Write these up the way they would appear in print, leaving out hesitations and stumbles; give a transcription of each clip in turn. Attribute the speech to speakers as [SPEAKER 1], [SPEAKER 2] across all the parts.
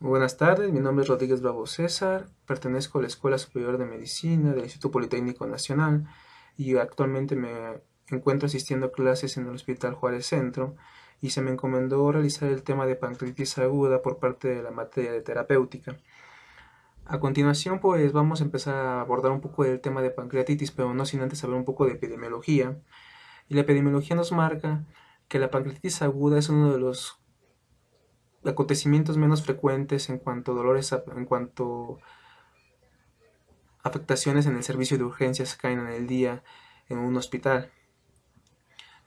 [SPEAKER 1] Buenas tardes, mi nombre es Rodríguez Bravo César, pertenezco a la Escuela Superior de Medicina del Instituto Politécnico Nacional y actualmente me encuentro asistiendo a clases en el Hospital Juárez Centro y se me encomendó realizar el tema de pancreatitis aguda por parte de la materia de terapéutica. A continuación, pues vamos a empezar a abordar un poco del tema de pancreatitis, pero no sin antes saber un poco de epidemiología. Y la epidemiología nos marca que la pancreatitis aguda es uno de los acontecimientos menos frecuentes en cuanto a dolores, en cuanto afectaciones en el servicio de urgencias caen en el día en un hospital.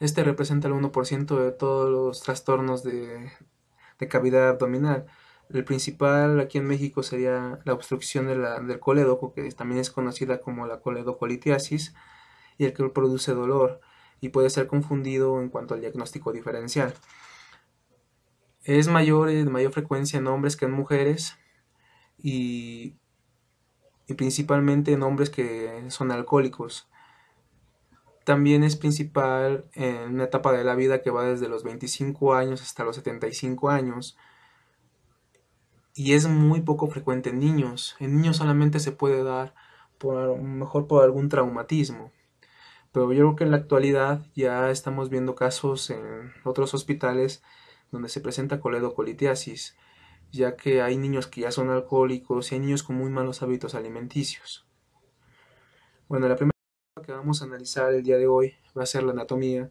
[SPEAKER 1] Este representa el 1% de todos los trastornos de cavidad abdominal. El principal aquí en México sería la obstrucción del colédoco, que también es conocida como la coledocolitiasis, y el que produce dolor y puede ser confundido en cuanto al diagnóstico diferencial. Es de mayor frecuencia en hombres que en mujeres y, y principalmente en hombres que son alcohólicos. También es principal en una etapa de la vida que va desde los 25 años hasta los 75 años y es muy poco frecuente en niños. En niños solamente se puede dar mejor por algún traumatismo. Pero yo creo que en la actualidad ya estamos viendo casos en otros hospitales donde se presenta coledocolitiasis, ya que hay niños que ya son alcohólicos y hay niños con muy malos hábitos alimenticios. Bueno, la primera que vamos a analizar el día de hoy va a ser la anatomía.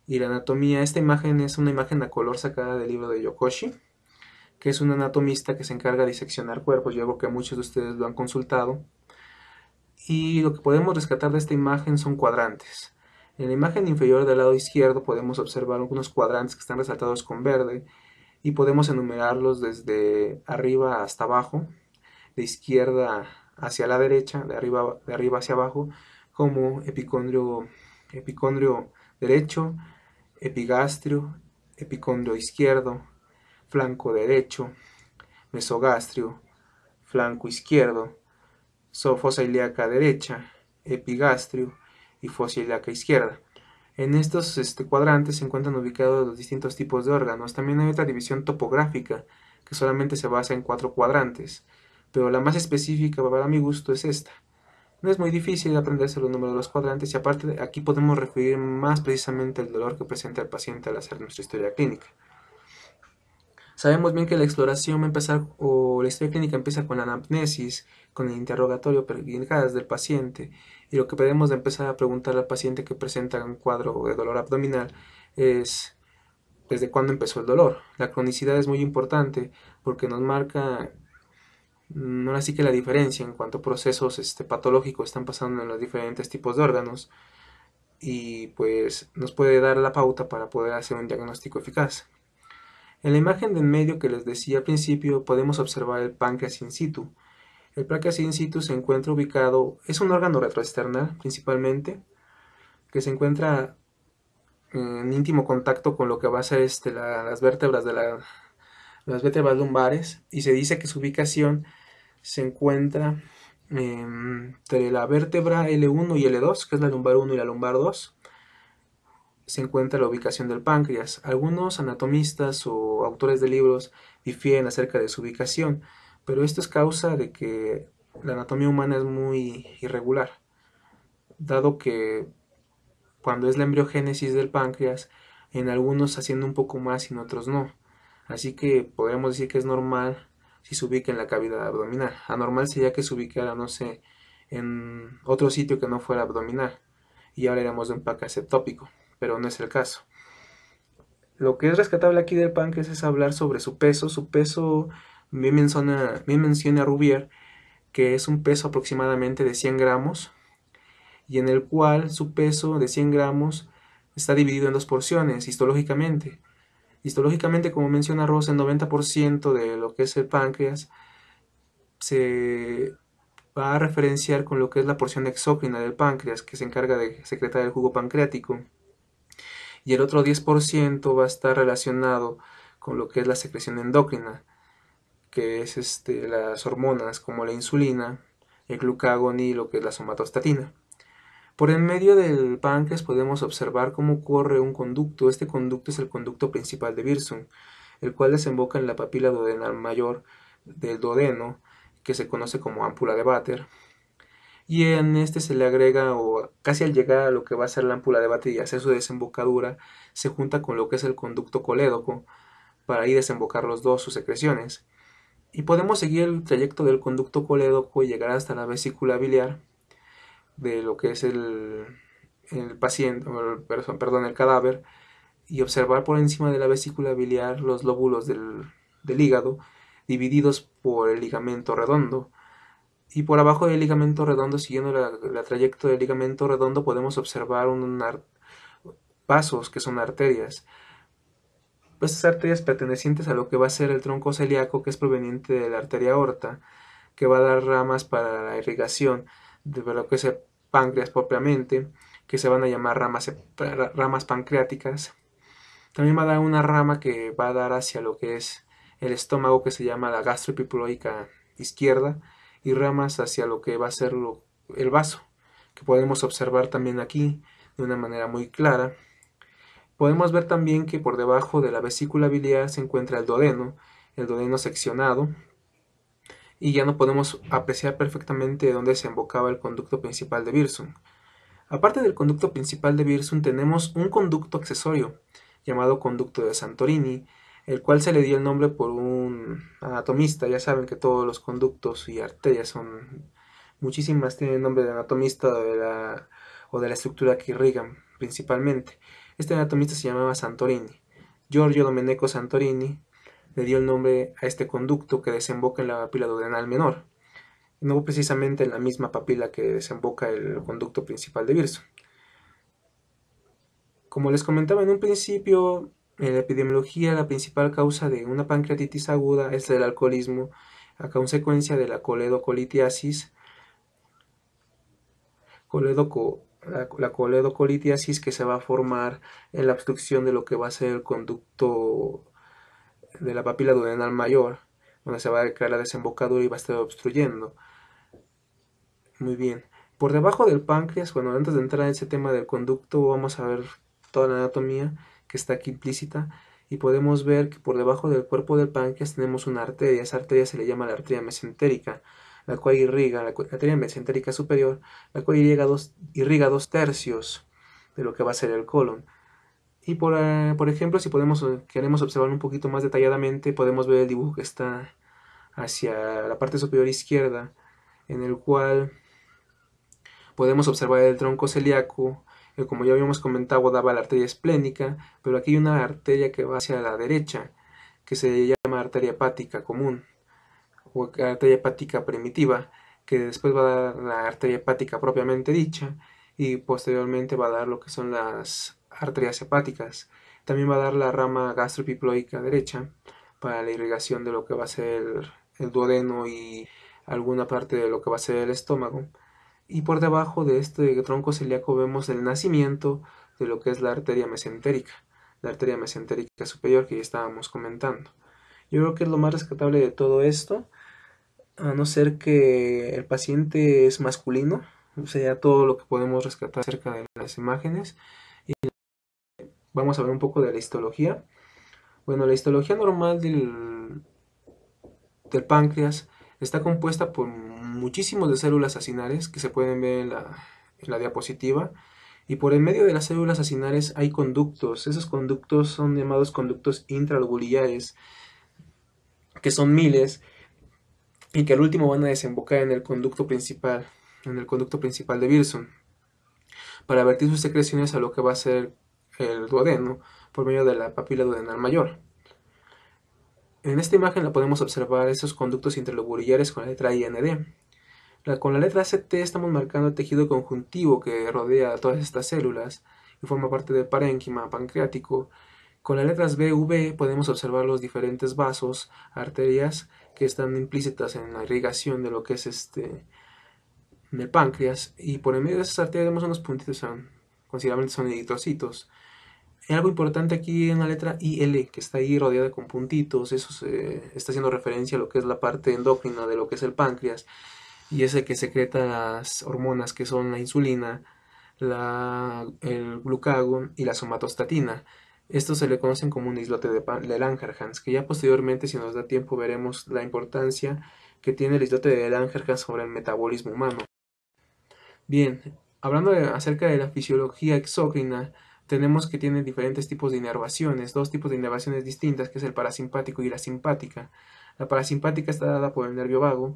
[SPEAKER 1] Y la anatomía, esta imagen es una imagen a color sacada del libro de Yokoshi, que es un anatomista que se encarga de diseccionar cuerpos. Yo creo que muchos de ustedes lo han consultado. Y lo que podemos rescatar de esta imagen son cuadrantes. En la imagen inferior del lado izquierdo podemos observar algunos cuadrantes que están resaltados con verde y podemos enumerarlos desde arriba hasta abajo, de izquierda hacia la derecha, de arriba hacia abajo, como epicondrio derecho, epigastrio, epicondrio izquierdo, flanco derecho, mesogastrio, flanco izquierdo, fosa ilíaca derecha, epigastrio y fosa ilíaca izquierda. En estos cuadrantes se encuentran ubicados los distintos tipos de órganos. También hay otra división topográfica que solamente se basa en 4 cuadrantes, pero la más específica para mi gusto es esta. No es muy difícil aprenderse los números de los cuadrantes y aparte aquí podemos referir más precisamente el dolor que presenta el paciente al hacer nuestra historia clínica. Sabemos bien que la exploración va a empezar, o la historia clínica empieza con la anamnesis, con el interrogatorio pericial del paciente, y lo que podemos empezar a preguntar al paciente que presenta un cuadro de dolor abdominal es desde cuándo empezó el dolor. La cronicidad es muy importante porque nos marca ahora sí que la diferencia en cuanto a procesos patológicos están pasando en los diferentes tipos de órganos y pues nos puede dar la pauta para poder hacer un diagnóstico eficaz. En la imagen de en medio que les decía al principio podemos observar el páncreas in situ. El páncreas in situ se encuentra ubicado, es un órgano retroesternal principalmente, que se encuentra en íntimo contacto con lo que va a ser las vértebras las vértebras lumbares y se dice que su ubicación se encuentra entre la vértebra L1 y L2, que es la lumbar 1 y la lumbar 2, se encuentra la ubicación del páncreas. Algunos anatomistas o autores de libros difieren acerca de su ubicación, pero esto es causa de que la anatomía humana es muy irregular, dado que cuando es la embriogénesis del páncreas, en algunos haciendo un poco más y en otros no. Así que podríamos decir que es normal si se ubica en la cavidad abdominal. Anormal sería que se ubicara, no sé, en otro sitio que no fuera abdominal. Y hablaríamos de un páncreas ectópico, pero no es el caso. Lo que es rescatable aquí del páncreas es hablar sobre su peso. Su peso, bien menciona Rouvier, que es un peso aproximadamente de 100 gramos, y en el cual su peso de 100 gramos está dividido en dos porciones histológicamente. Histológicamente, como menciona Ross, el 90% de lo que es el páncreas se va a referenciar con lo que es la porción exócrina del páncreas, que se encarga de secretar el jugo pancreático, y el otro 10% va a estar relacionado con lo que es la secreción endocrina, que es las hormonas como la insulina, el glucagón y lo que es la somatostatina. Por en medio del páncreas podemos observar cómo corre un conducto. Este conducto es el conducto principal de Wirsung, el cual desemboca en la papila duodenal mayor, del duodeno, que se conoce como ámpula de Vater, y en este se le agrega, o casi al llegar a lo que va a ser la ámpula de Vater y hacer su desembocadura, se junta con lo que es el conducto colédoco para ahí desembocar los dos sus secreciones. Y podemos seguir el trayecto del conducto colédoco y llegar hasta la vesícula biliar de lo que es el paciente, perdón, el cadáver, y observar por encima de la vesícula biliar los lóbulos del hígado divididos por el ligamento redondo. Y por abajo del ligamento redondo, siguiendo la trayecto del ligamento redondo, podemos observar vasos que son arterias. Estas arterias pertenecientes a lo que va a ser el tronco celíaco, que es proveniente de la arteria aorta, que va a dar ramas para la irrigación de lo que es el páncreas propiamente, que se van a llamar ramas pancreáticas. También va a dar una rama que va a dar hacia lo que es el estómago, que se llama la gastroepiploica izquierda, y ramas hacia lo que va a ser el vaso, que podemos observar también aquí de una manera muy clara. Podemos ver también que por debajo de la vesícula biliar se encuentra el duodeno seccionado, y ya no podemos apreciar perfectamente dónde se embocaba el conducto principal de Wirsung. Aparte del conducto principal de Wirsung, tenemos un conducto accesorio llamado conducto de Santorini, el cual se le dio el nombre por un anatomista. Ya saben que todos los conductos y arterias muchísimas tienen nombre de anatomista o de la estructura que irrigan principalmente. Este anatomista se llamaba Santorini. Giorgio Domenico Santorini le dio el nombre a este conducto que desemboca en la papila duodenal menor, no precisamente en la misma papila que desemboca el conducto principal de Wirsung. Como les comentaba en un principio, en la epidemiología la principal causa de una pancreatitis aguda es el alcoholismo a consecuencia de la coledocolitiasis. La coledocolitiasis que se va a formar en la obstrucción de lo que va a ser el conducto de la papila duodenal mayor, donde se va a crear la desembocadura y va a estar obstruyendo. Muy bien. Por debajo del páncreas, bueno, antes de entrar en ese tema del conducto, vamos a ver toda la anatomía que está aquí implícita, y podemos ver que por debajo del cuerpo del páncreas tenemos una arteria. Esa arteria se le llama la arteria mesentérica, la cual irriga, la arteria mesentérica superior, la cual irriga 2/3 de lo que va a ser el colon. Y por ejemplo, si queremos observar un poquito más detalladamente, podemos ver el dibujo que está hacia la parte superior izquierda, en el cual podemos observar el tronco celíaco, que como ya habíamos comentado daba la arteria esplénica, pero aquí hay una arteria que va hacia la derecha, que se llama arteria hepática común, o arteria hepática primitiva, que después va a dar la arteria hepática propiamente dicha, y posteriormente va a dar lo que son las arterias hepáticas. También va a dar la rama gastroepiploica derecha, para la irrigación de lo que va a ser el duodeno y alguna parte de lo que va a ser el estómago. Y por debajo de este tronco celíaco vemos el nacimiento de lo que es la arteria mesentérica superior, que ya estábamos comentando. Yo creo que es lo más rescatable de todo esto, a no ser que el paciente es masculino, o sea, todo lo que podemos rescatar acerca de las imágenes. Y vamos a ver un poco de la histología. Bueno, la histología normal del páncreas está compuesta por muchísimos de células acinares que se pueden ver en la diapositiva, y por el medio de las células acinares hay conductos. Esos conductos son llamados conductos intralobulillares, que son miles, y que al último van a desembocar en el conducto principal de Wirsung, para vertir sus secreciones a lo que va a ser el duodeno por medio de la papila duodenal mayor. En esta imagen la podemos observar esos conductos intralobulillares con la letra IND. Con la letra CT estamos marcando el tejido conjuntivo que rodea a todas estas células y forma parte del parénquima pancreático. Con las letras B, V podemos observar los diferentes vasos, arterias que están implícitas en la irrigación de lo que es del páncreas, y por el medio de esas arterias vemos unos puntitos, considerablemente son eritrocitos. Algo importante aquí en la letra IL, que está ahí rodeada con puntitos, eso está haciendo referencia a lo que es la parte endocrina de lo que es el páncreas, y es el que secreta las hormonas que son la insulina, el glucagón y la somatostatina. Esto se le conocen como un islote de Langerhans, que ya posteriormente, si nos da tiempo, veremos la importancia que tiene el islote de Langerhans sobre el metabolismo humano. Bien, hablando acerca de la fisiología exócrina, tenemos que tiene diferentes tipos de inervaciones, dos tipos de inervaciones distintas, que es el parasimpático y la simpática. La parasimpática está dada por el nervio vago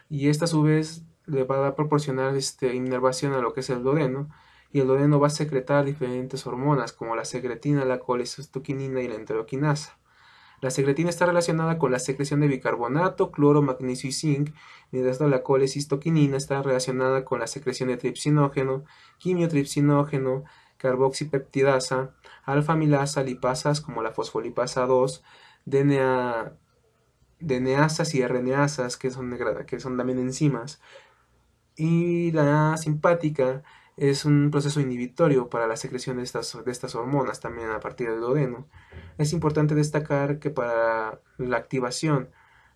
[SPEAKER 1] y esta a su vez le va a proporcionar inervación a lo que es el duodeno, y el duodeno va a secretar diferentes hormonas como la secretina, la colecistoquinina y la enteroquinasa. La secretina está relacionada con la secreción de bicarbonato, cloro, magnesio y zinc, mientras que la colecistoquinina está relacionada con la secreción de tripsinógeno, quimiotripsinógeno, carboxipeptidasa, alfa-amilasa, lipasas como la fosfolipasa 2, DNA, DNasas y RNasas, que son también enzimas, y la simpática es un proceso inhibitorio para la secreción de estas hormonas también a partir del duodeno. Es importante destacar que para la activación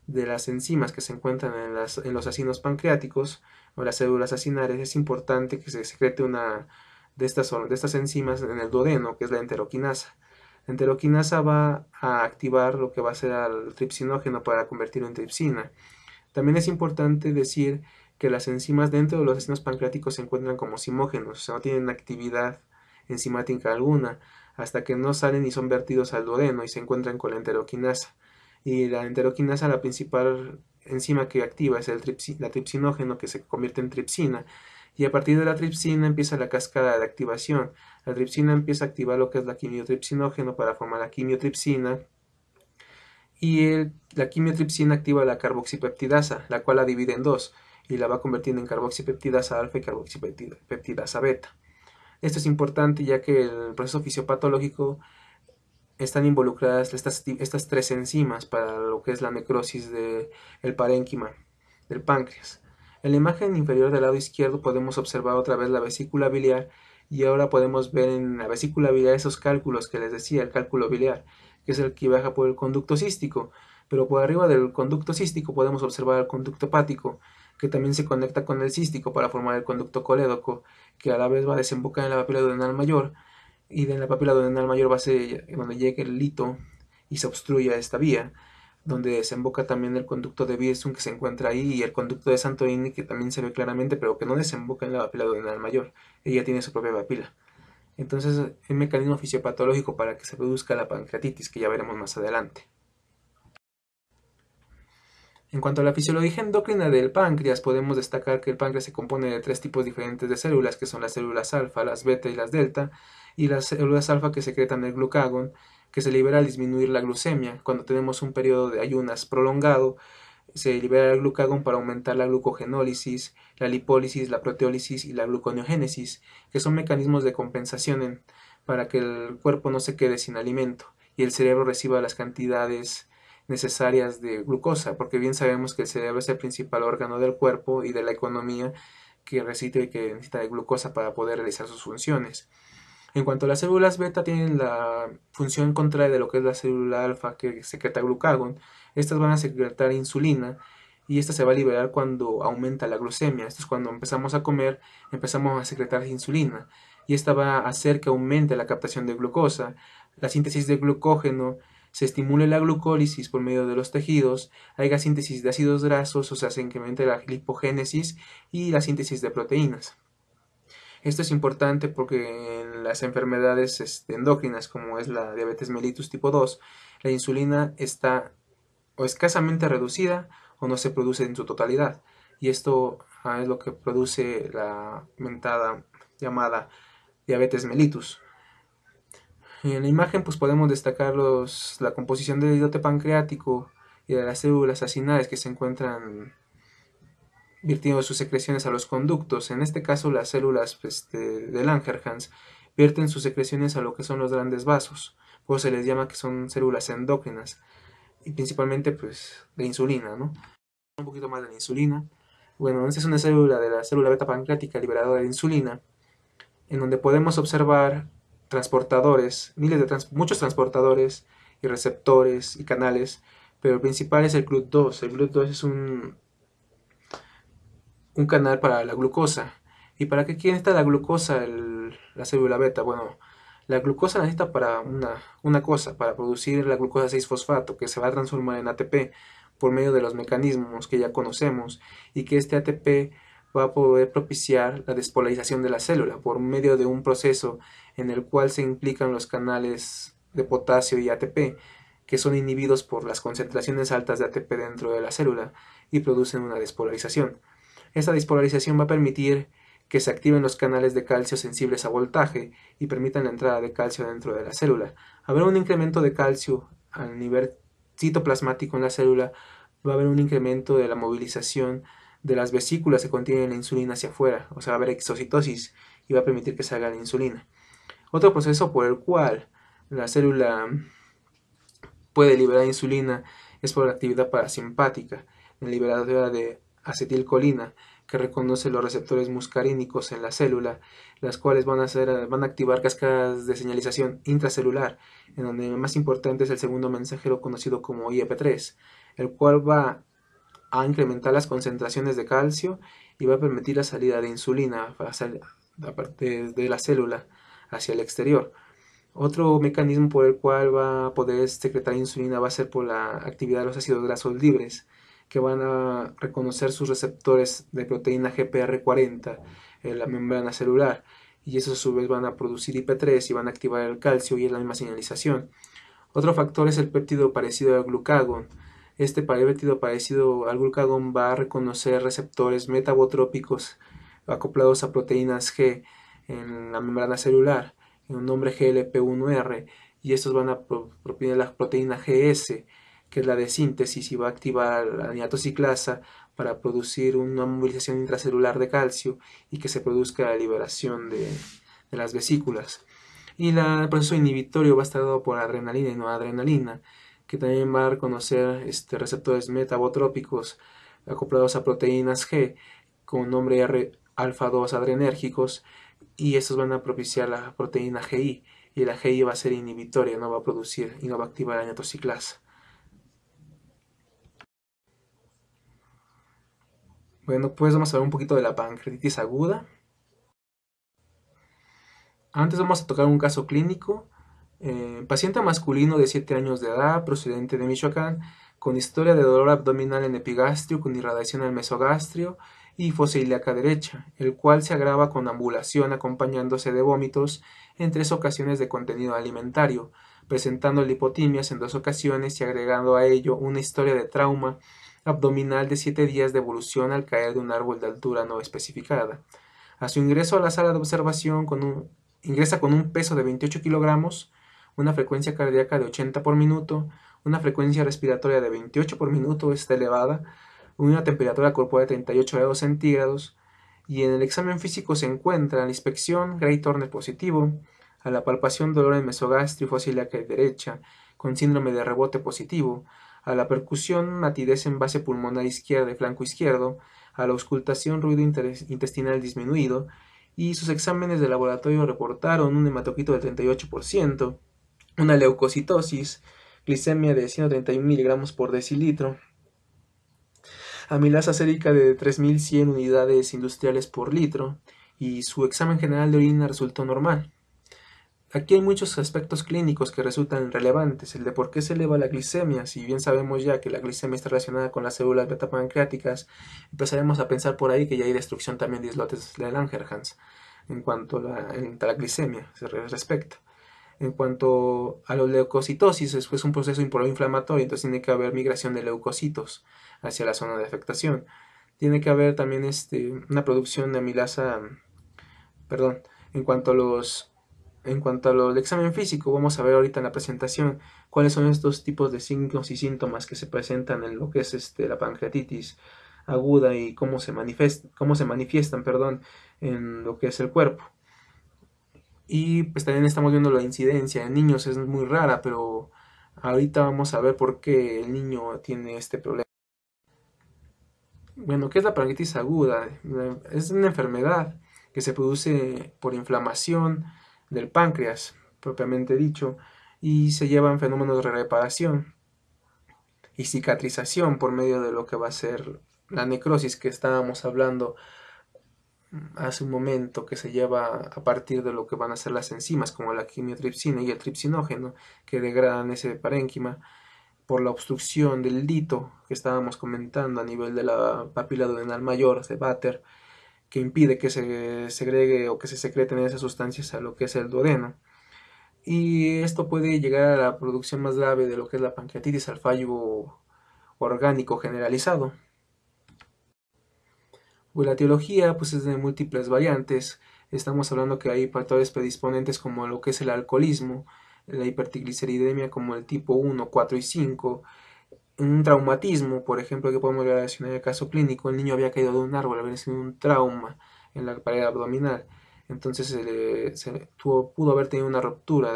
[SPEAKER 1] de las enzimas que se encuentran en los acinos pancreáticos o las células acinares, es importante que se secrete una de estas enzimas en el duodeno, que es la enteroquinasa. La enteroquinasa va a activar lo que va a ser al tripsinógeno para convertirlo en tripsina. También es importante decir que las enzimas dentro de los acinos pancreáticos se encuentran como zimógenos, o sea, no tienen actividad enzimática alguna, hasta que no salen y son vertidos al duodeno y se encuentran con la enteroquinasa. Y la enteroquinasa, la principal enzima que activa es la tripsinógeno, que se convierte en tripsina. Y a partir de la tripsina empieza la cascada de activación. La tripsina empieza a activar lo que es la quimiotripsinógeno para formar la quimiotripsina, y la quimiotripsina activa la carboxipeptidasa, la cual la divide en dos y la va convirtiendo en carboxipeptidasa alfa y carboxipeptidasa beta. Esto es importante ya que el proceso fisiopatológico están involucradas estas tres enzimas para lo que es la necrosis del parénquima del páncreas. En la imagen inferior del lado izquierdo podemos observar otra vez la vesícula biliar, y ahora podemos ver en la vesícula biliar esos cálculos que les decía, el cálculo biliar, que es el que baja por el conducto cístico, pero por arriba del conducto cístico podemos observar el conducto hepático, que también se conecta con el cístico para formar el conducto colédoco, que a la vez va a desembocar en la papila duodenal mayor, y de la papila duodenal mayor va a ser donde llegue el lito y se obstruya esta vía, donde desemboca también el conducto de Wirsung que se encuentra ahí, y el conducto de Santorini, que también se ve claramente, pero que no desemboca en la papila duodenal mayor. Ella tiene su propia papila. Entonces, el mecanismo fisiopatológico para que se produzca la pancreatitis, que ya veremos más adelante. En cuanto a la fisiología endocrina del páncreas, podemos destacar que el páncreas se compone de tres tipos diferentes de células, que son las células alfa, las beta y las delta, y las células alfa que secretan el glucagón, que se libera al disminuir la glucemia. Cuando tenemos un periodo de ayunas prolongado, se libera el glucagón para aumentar la glucogenólisis, la lipólisis, la proteólisis y la gluconeogénesis, que son mecanismos de compensación para que el cuerpo no se quede sin alimento y el cerebro reciba las cantidades necesarias de glucosa, porque bien sabemos que el cerebro es el principal órgano del cuerpo y de la economía que recibe y que necesita de glucosa para poder realizar sus funciones. En cuanto a las células beta, tienen la función contraria de lo que es la célula alfa, que secreta glucagón. Estas van a secretar insulina y esta se va a liberar cuando aumenta la glucemia. Esto es cuando empezamos a comer, empezamos a secretar insulina, y esta va a hacer que aumente la captación de glucosa, la síntesis de glucógeno, se estimule la glucólisis por medio de los tejidos, haya síntesis de ácidos grasos, o sea, se incremente la lipogénesis y la síntesis de proteínas. Esto es importante porque en las enfermedades endocrinas, como es la diabetes mellitus tipo 2, la insulina está o escasamente reducida o no se produce en su totalidad. Y esto es lo que produce la mentada llamada diabetes mellitus. En la imagen pues podemos destacar la composición del islote pancreático y de las células acinares que se encuentran virtiendo sus secreciones a los conductos. En este caso las células de Langerhans vierten sus secreciones a lo que son los grandes vasos, por eso se les llama que son células endócrinas, y principalmente pues de insulina, ¿no? Un poquito más de la insulina. Bueno, esta es una célula de la célula beta pancreática liberadora de insulina, en donde podemos observar transportadores, muchos transportadores y receptores y canales, pero el principal es el GLUT2. El GLUT2 es un canal para la glucosa. ¿Y para qué quiere estar la glucosa la célula beta? Bueno, La glucosa la necesita para una cosa, para producir la glucosa 6-fosfato, que se va a transformar en ATP por medio de los mecanismos que ya conocemos, y que este ATP va a poder propiciar la despolarización de la célula por medio de un proceso en el cual se implican los canales de potasio y ATP, que son inhibidos por las concentraciones altas de ATP dentro de la célula y producen una despolarización. Esta despolarización va a permitir que se activen los canales de calcio sensibles a voltaje y permitan la entrada de calcio dentro de la célula. Habrá un incremento de calcio a nivel citoplasmático en la célula, va a haber un incremento de la movilización de las vesículas que contienen la insulina hacia afuera, o sea, va a haber exocitosis y va a permitir que salga la insulina. Otro proceso por el cual la célula puede liberar insulina es por la actividad parasimpática, la liberadora de acetilcolina, que reconoce los receptores muscarínicos en la célula, las cuales van a activar cascadas de señalización intracelular, en donde el más importante es el segundo mensajero conocido como IEP3, el cual va a incrementar las concentraciones de calcio y va a permitir la salida de insulina de la célula hacia el exterior. Otro mecanismo por el cual va a poder secretar insulina va a ser por la actividad de los ácidos grasos libres, que van a reconocer sus receptores de proteína GPR40 en la membrana celular, y esos a su vez van a producir IP3 y van a activar el calcio y es la misma señalización. Otro factor es el péptido parecido al glucagón. Este péptido parecido al glucagón va a reconocer receptores metabotrópicos acoplados a proteínas G en la membrana celular, en un nombre GLP1R, y estos van a propiciar la proteína GS, que es la de síntesis, y va a activar la niatociclasa para producir una movilización intracelular de calcio y que se produzca la liberación de las vesículas. Y el proceso inhibitorio va a estar dado por adrenalina y noradrenalina, que también va a reconocer receptores metabotrópicos acoplados a proteínas G con nombre R alfa 2 adrenérgicos, y estos van a propiciar la proteína GI, y la GI va a ser inhibitoria, no va a producir y no va a activar la niatociclasa. Bueno, pues vamos a ver un poquito de la pancreatitis aguda. Antes vamos a tocar un caso clínico. Paciente masculino de 7 años de edad, procedente de Michoacán, con historia de dolor abdominal en epigastrio, con irradiación al mesogastrio y fosa ilíaca derecha, el cual se agrava con ambulación acompañándose de vómitos en 3 ocasiones de contenido alimentario, presentando lipotimias en 2 ocasiones y agregando a ello una historia de trauma abdominal de 7 días de evolución al caer de un árbol de altura no especificada. A su ingreso a la sala de observación ingresa con un peso de 28 kilogramos, una frecuencia cardíaca de 80 por minuto, una frecuencia respiratoria de 28 por minuto, está elevada, una temperatura corporal de 38 grados centígrados, y en el examen físico se encuentra a la inspección Gray Turner positivo, a la palpación dolor en mesogastrio y fosa ilíaca derecha, con síndrome de rebote positivo, a la percusión matidez en base pulmonar izquierda y flanco izquierdo, a la auscultación ruido intestinal disminuido, y sus exámenes de laboratorio reportaron un hematocrito del 38%, una leucocitosis, glicemia de 131 miligramos por decilitro, amilasa sérica de 3100 unidades industriales por litro, y su examen general de orina resultó normal. Aquí hay muchos aspectos clínicos que resultan relevantes, el de por qué se eleva la glicemia. Si bien sabemos ya que la glicemia está relacionada con las células beta-pancreáticas, empezaremos a pensar por ahí que ya hay destrucción también de islotes de Langerhans en cuanto a la glicemia se respecta. En cuanto a la leucocitosis, es un proceso proinflamatorio, entonces tiene que haber migración de leucocitos hacia la zona de afectación. Tiene que haber también una producción de amilasa, perdón, en cuanto al examen físico, vamos a ver ahorita en la presentación cuáles son estos tipos de signos y síntomas que se presentan en lo que es la pancreatitis aguda y cómo se manifiestan, en lo que es el cuerpo. Y pues también estamos viendo la incidencia en niños, es muy rara, pero ahorita vamos a ver por qué el niño tiene este problema. Bueno, ¿qué es la pancreatitis aguda? Es una enfermedad que se produce por inflamación del páncreas, propiamente dicho, y se llevan fenómenos de reparación y cicatrización por medio de lo que va a ser la necrosis que estábamos hablando hace un momento, que se lleva a partir de lo que van a ser las enzimas, como la quimiotripsina y el tripsinógeno, que degradan ese parénquima por la obstrucción del lito que estábamos comentando a nivel de la papila duodenal mayor de Vater, que impide que se segregue o que se secreten esas sustancias a lo que es el duodeno. Y esto puede llegar a la producción más grave de lo que es la pancreatitis, al fallo orgánico generalizado. Pues la etiología pues es de múltiples variantes. Estamos hablando que hay factores predisponentes como lo que es el alcoholismo, la hipertrigliceridemia como el tipo 1, 4 y 5, un traumatismo, por ejemplo, que podemos relacionar el caso clínico. El niño había caído de un árbol, había sido un trauma en la pared abdominal. Entonces pudo haber tenido una ruptura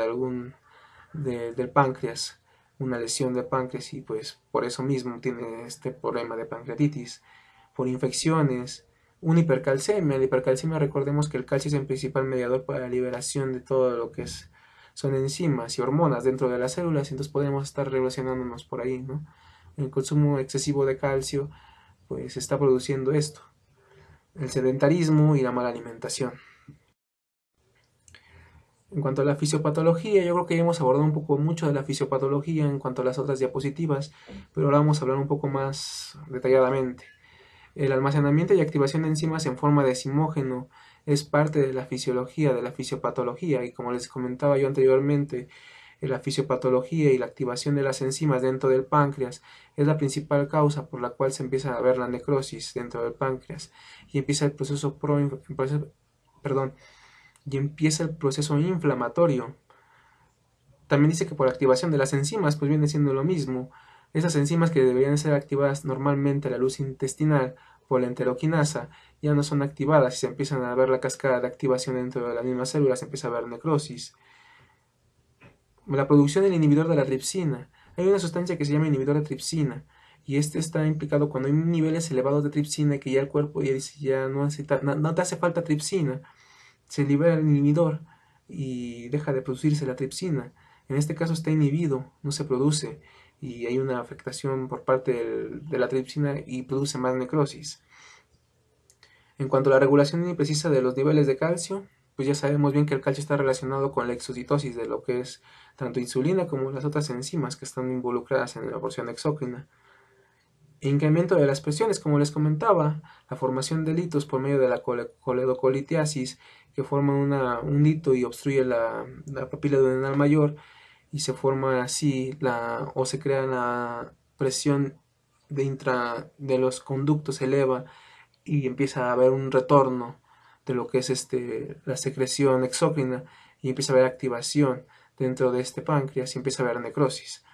[SPEAKER 1] del páncreas, una lesión del páncreas, y pues por eso mismo tiene este problema de pancreatitis. Por infecciones, una hipercalcemia. La hipercalcemia, recordemos que el calcio es el principal mediador para la liberación de todo lo que son enzimas y hormonas dentro de las células, entonces podemos estar relacionándonos por ahí, ¿no? El consumo excesivo de calcio pues está produciendo esto, el sedentarismo y la mala alimentación. En cuanto a la fisiopatología, yo creo que ya hemos abordado un poco mucho de la fisiopatología en cuanto a las otras diapositivas, pero ahora vamos a hablar un poco más detalladamente. El almacenamiento y activación de enzimas en forma de decimógeno es parte de la fisiología, de la fisiopatología, y como les comentaba yo anteriormente, la fisiopatología y la activación de las enzimas dentro del páncreas es la principal causa por la cual se empieza a ver la necrosis dentro del páncreas y empieza el perdón, y empieza el proceso inflamatorio. También dice que por activación de las enzimas, pues viene siendo lo mismo. Esas enzimas que deberían ser activadas normalmente a la luz intestinal por la enteroquinasa ya no son activadas y se empiezan a ver la cascada de activación dentro de las mismas células, se empieza a ver necrosis. La producción del inhibidor de la tripsina. Hay una sustancia que se llama inhibidor de tripsina y este está implicado cuando hay niveles elevados de tripsina y que ya el cuerpo ya dice ya no te hace falta tripsina, se libera el inhibidor y deja de producirse la tripsina. En este caso está inhibido, no se produce y hay una afectación por parte de la tripsina y produce más necrosis. En cuanto a la regulación imprecisa de los niveles de calcio, pues ya sabemos bien que el calcio está relacionado con la exocitosis de lo que es tanto insulina como las otras enzimas que están involucradas en la porción exócrina. Incremento de las presiones, como les comentaba, la formación de litos por medio de la coledocolitiasis, que forma un lito y obstruye la papila duodenal mayor, y se forma así o se crea la presión de los conductos, se eleva y empieza a haber un retorno de lo que es la secreción exócrina y empieza a haber activación dentro de este páncreas y empieza a haber necrosis.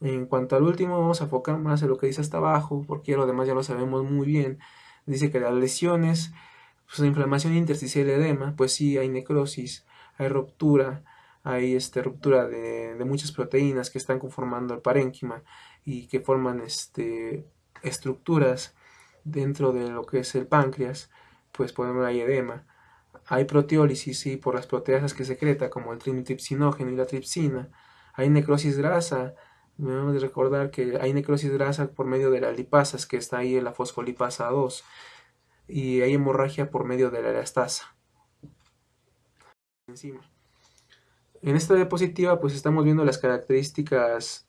[SPEAKER 1] En cuanto al último, vamos a enfocar más en lo que dice hasta abajo, porque lo demás ya lo sabemos muy bien. Dice que las lesiones, pues la inflamación intersticial y edema, pues sí, hay necrosis, hay ruptura, hay ruptura de muchas proteínas que están conformando el parénquima y que forman estructuras dentro de lo que es el páncreas, pues podemos hay edema. Hay proteólisis, sí, por las proteasas que secreta, como el tripsinógeno y la tripsina. Hay necrosis grasa. Debemos de recordar que hay necrosis grasa por medio de las lipasas, que está ahí en la fosfolipasa 2. Y hay hemorragia por medio de la elastasa. Encima. En esta diapositiva, pues estamos viendo las características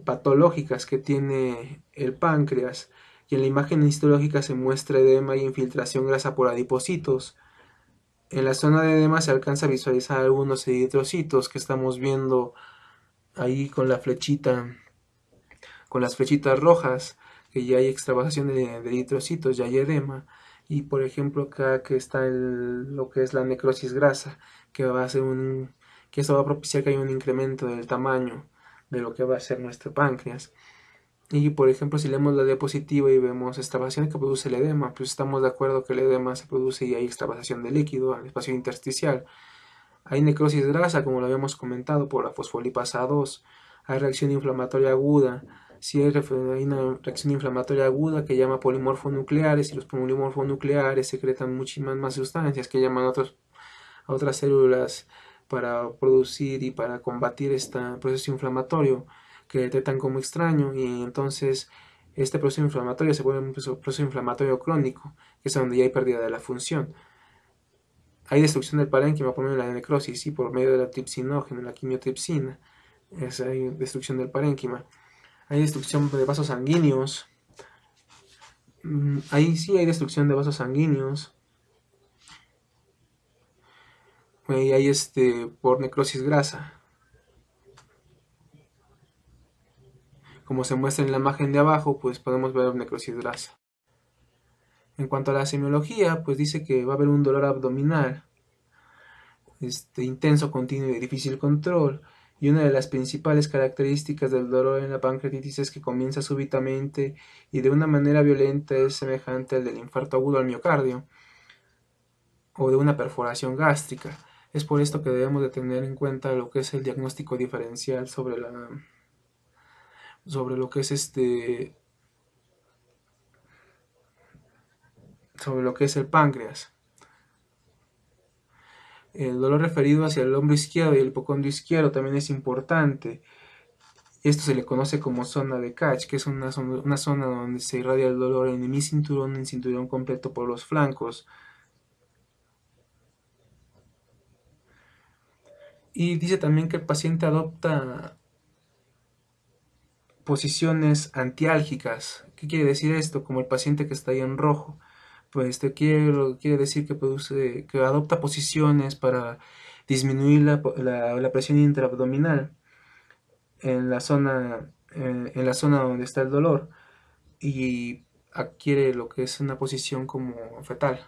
[SPEAKER 1] patológicas que tiene el páncreas. Y en la imagen histológica se muestra edema y infiltración grasa por adipocitos. En la zona de edema se alcanza a visualizar algunos eritrocitos que estamos viendo ahí con la flechita, con las flechitas rojas, que ya hay extravasación de eritrocitos, ya hay edema. Y por ejemplo acá que está lo que es la necrosis grasa, que va a ser que eso va a propiciar que haya un incremento del tamaño de lo que va a ser nuestro páncreas. Y por ejemplo, si leemos la diapositiva y vemos extravasación que produce el edema, pues estamos de acuerdo que el edema se produce y hay extravasación de líquido al espacio intersticial. Hay necrosis grasa, como lo habíamos comentado, por la fosfolipasa 2. Hay reacción inflamatoria aguda. Si hay una reacción inflamatoria aguda que llama polimorfonucleares, y los polimorfonucleares secretan muchísimas más sustancias que llaman a otras células para producir y para combatir este proceso inflamatorio que detectan como extraño y entonces Este proceso inflamatorio se vuelve un proceso inflamatorio crónico, que es donde ya hay pérdida de la función. Hay destrucción del parénquima por medio de la necrosis y por medio de la tripsinógena, la quimiotripsina. Hay destrucción del parénquima. Hay destrucción de vasos sanguíneos. Ahí sí hay destrucción de vasos sanguíneos. Y hay por necrosis grasa. Como se muestra en la imagen de abajo, pues podemos ver necrosis grasa. En cuanto a la semiología, pues dice que va a haber un dolor abdominal, intenso, continuo y de difícil control. Y una de las principales características del dolor en la pancreatitis es que comienza súbitamente y de una manera violenta, es semejante al del infarto agudo al miocardio o de una perforación gástrica. Es por esto que debemos de tener en cuenta lo que es el diagnóstico diferencial sobre lo que es sobre lo que es el páncreas. El dolor referido hacia el hombro izquierdo y el hipocondrio izquierdo también es importante. Esto se le conoce como zona de Catch, que es una zona donde se irradia el dolor en hemicinturón, en cinturón completo por los flancos. Y dice también que el paciente adopta posiciones antiálgicas. ¿Qué quiere decir esto? Como el paciente que está ahí en rojo. Pues quiere decir que adopta posiciones para disminuir la presión intraabdominal en la zona donde está el dolor y adquiere lo que es una posición como fetal.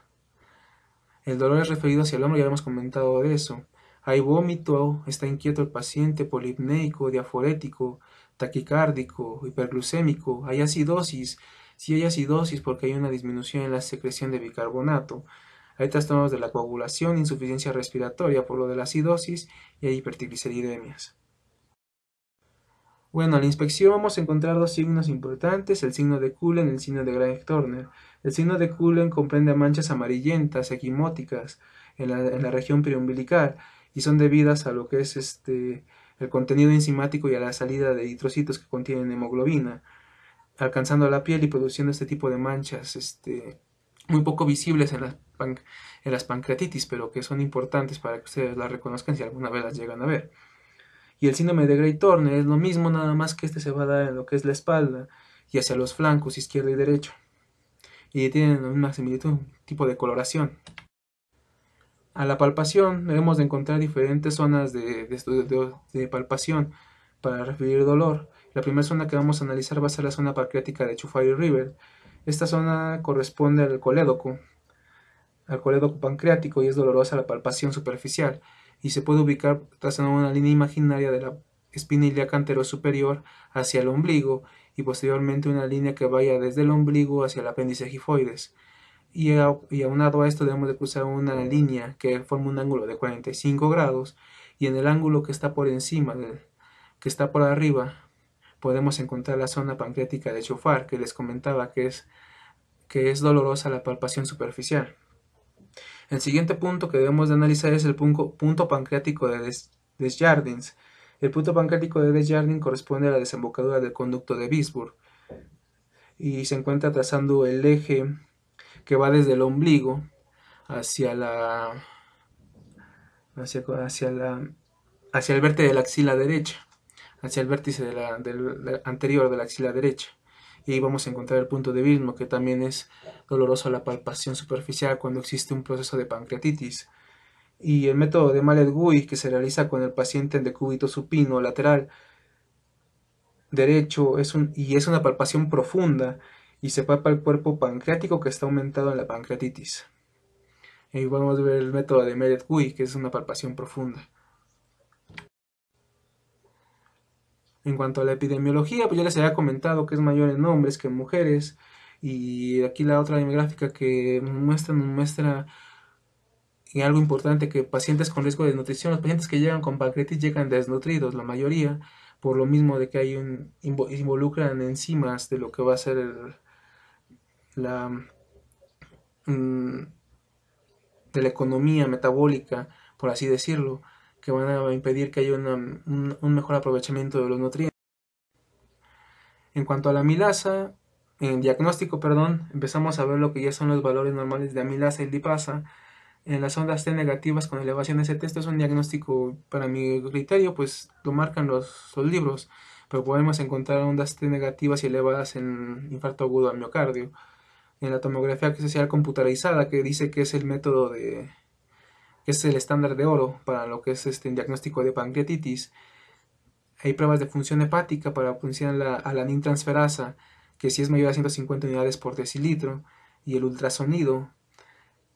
[SPEAKER 1] El dolor es referido hacia el hombro, ya hemos comentado de eso. Hay vómito, está inquieto el paciente, polipneico, diaforético, taquicárdico, hiperglucémico. Hay acidosis. Si hay acidosis porque hay una disminución en la secreción de bicarbonato. Hay trastornos de la coagulación, insuficiencia respiratoria por lo de la acidosis y hay hipertrigliceridemias. Bueno, a la inspección vamos a encontrar dos signos importantes, el signo de Cullen y el signo de Greig-Turner. El signo de Cullen comprende manchas amarillentas, equimóticas, en la región periumbilical y son debidas a lo que es el contenido enzimático y a la salida de eritrocitos que contienen hemoglobina, alcanzando la piel y produciendo este tipo de manchas muy poco visibles en las pancreatitis, pero que son importantes para que ustedes las reconozcan si alguna vez las llegan a ver. Y el síndrome de Grey-Turner es lo mismo, nada más que se va a dar en lo que es la espalda y hacia los flancos izquierdo y derecho. Y tienen la misma similitud, un tipo de coloración. A la palpación debemos de encontrar diferentes zonas de palpación para referir dolor. La primera zona que vamos a analizar va a ser la zona pancreática de Chufari River. Esta zona corresponde al colédoco pancreático y es dolorosa la palpación superficial y se puede ubicar trazando una línea imaginaria de la espina ilíaca anterosuperior hacia el ombligo y posteriormente una línea que vaya desde el ombligo hacia el apéndice gifoides. Y aunado a esto debemos de cruzar una línea que forma un ángulo de 45 grados y en el ángulo que está por encima, que está por arriba, podemos encontrar la zona pancreática de Chofar que les comentaba que es dolorosa la palpación superficial. El siguiente punto que debemos de analizar es el punto pancreático de Desjardins. El punto pancreático de Desjardins corresponde a la desembocadura del conducto de Bisburg y se encuentra trazando el eje que va desde el ombligo hacia hacia el vértice de la axila derecha, hacia el vértice anterior de la axila derecha. Y ahí vamos a encontrar el punto de Bismuth, que también es doloroso a la palpación superficial cuando existe un proceso de pancreatitis. Y el método de Mallet-Guy, que se realiza con el paciente en decúbito supino lateral derecho, es una palpación profunda y se palpa el cuerpo pancreático que está aumentado en la pancreatitis. Y vamos a ver el método de Mallet-Guy, que es una palpación profunda. En cuanto a la epidemiología, pues ya les había comentado que es mayor en hombres que en mujeres. Y aquí la otra demográfica que muestra algo importante, que pacientes con riesgo de desnutrición, los pacientes que llegan con pancreatitis llegan desnutridos, la mayoría, por lo mismo de que involucran enzimas de lo que va a ser la, mm, de la economía metabólica, por así decirlo, que van a impedir que haya un mejor aprovechamiento de los nutrientes. En cuanto a la amilasa, En diagnóstico, perdón, empezamos a ver lo que ya son los valores normales de amilasa y lipasa. En las ondas T negativas con elevación ST, esto es un diagnóstico, para mi criterio, pues lo marcan los libros, pero podemos encontrar ondas T negativas y elevadas en infarto agudo al miocardio. En la tomografía social computarizada, que dice que es el método que es el estándar de oro para lo que es el diagnóstico de pancreatitis. Hay pruebas de función hepática para funcionar la alanintransferasa, que si es mayor a 150 unidades por decilitro, y el ultrasonido.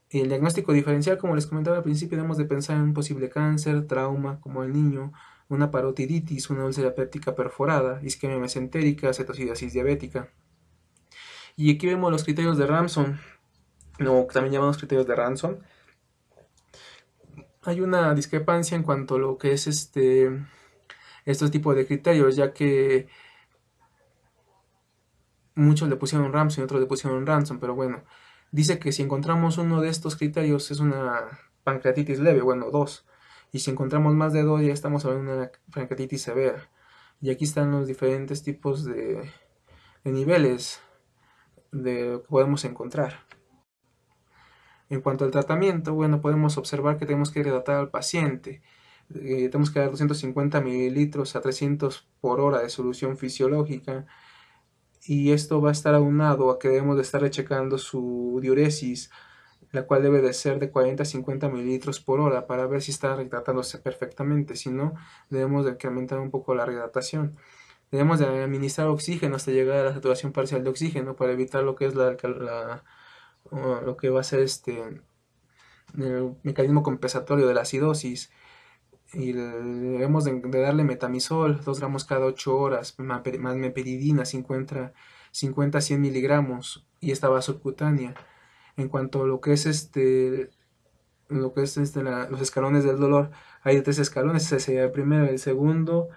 [SPEAKER 1] Y el diagnóstico diferencial, como les comentaba al principio, debemos de pensar en un posible cáncer, trauma, como el niño, una parotiditis, una úlcera péptica perforada, isquemia mesentérica, cetosidasis diabética. Y aquí vemos los criterios de Ramson, o también llamados criterios de Ramson. Hay una discrepancia en cuanto a lo que es estos tipos de criterios, ya que muchos le pusieron Ramson y otros le pusieron Ransom, pero bueno, dice que si encontramos uno de estos criterios es una pancreatitis leve, bueno, dos, y si encontramos más de dos ya estamos hablando de una pancreatitis severa. Y aquí están los diferentes tipos de niveles de lo que podemos encontrar. En cuanto al tratamiento, bueno, podemos observar que tenemos que hidratar al paciente. Tenemos que dar 250 mililitros a 300 por hora de solución fisiológica, y esto va a estar aunado a que debemos de estar checando su diuresis, la cual debe de ser de 40 a 50 mililitros por hora para ver si está rehidratándose perfectamente. Si no, debemos de incrementar un poco la rehidratación. Debemos de administrar oxígeno hasta llegar a la saturación parcial de oxígeno para evitar lo que es lo que va a ser el mecanismo compensatorio de la acidosis. Y debemos de darle metamisol, 2 gramos cada 8 horas, más meperidina, 50 a 100 miligramos, y esta va subcutánea. En cuanto a lo que es los escalones del dolor, hay tres escalones. Ese sería el primero. El segundo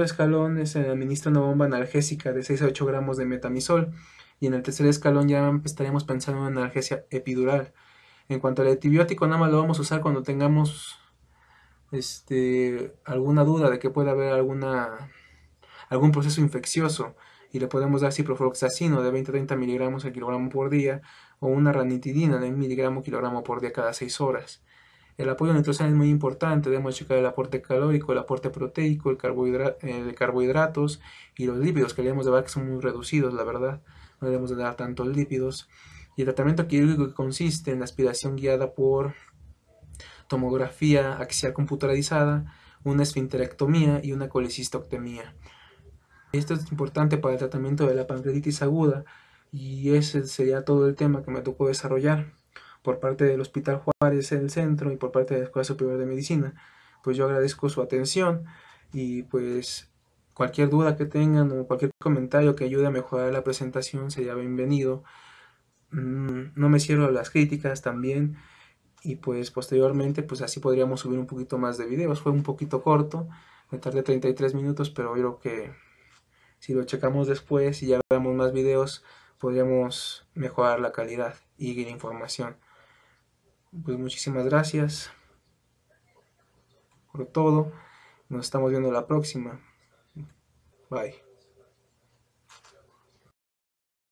[SPEAKER 1] escalón se administra una bomba analgésica de 6 a 8 gramos de metamisol, y en el tercer escalón ya estaríamos pensando en una analgesia epidural. En cuanto al antibiótico, nada más lo vamos a usar cuando tengamos alguna duda de que pueda haber algún proceso infeccioso, y le podemos dar ciprofloxacino de 20 a 30 miligramos al kilogramo por día, o una ranitidina de 1 miligramo kilogramo por día cada 6 horas. El apoyo nutricional es muy importante. Debemos checar el aporte calórico, el aporte proteico, el carbohidratos y los lípidos, que debemos de ver que son muy reducidos, la verdad. No debemos de dar tantos lípidos. Y el tratamiento quirúrgico, que consiste en la aspiración guiada por tomografía axial computarizada, una esfinterectomía y una colecistectomía. Esto es importante para el tratamiento de la pancreatitis aguda, y ese sería todo el tema que me tocó desarrollar por parte del Hospital Juárez del Centro y por parte de la Escuela Superior de Medicina. Pues yo agradezco su atención, y pues cualquier duda que tengan o cualquier comentario que ayude a mejorar la presentación sería bienvenido. No me cierro a las críticas también, y pues posteriormente pues así podríamos subir un poquito más de videos. Fue un poquito corto, me tardé 33 minutos, pero creo que si lo checamos después y ya veamos más videos, podríamos mejorar la calidad y la información. Pues muchísimas gracias por todo. Nos estamos viendo la próxima. Bye.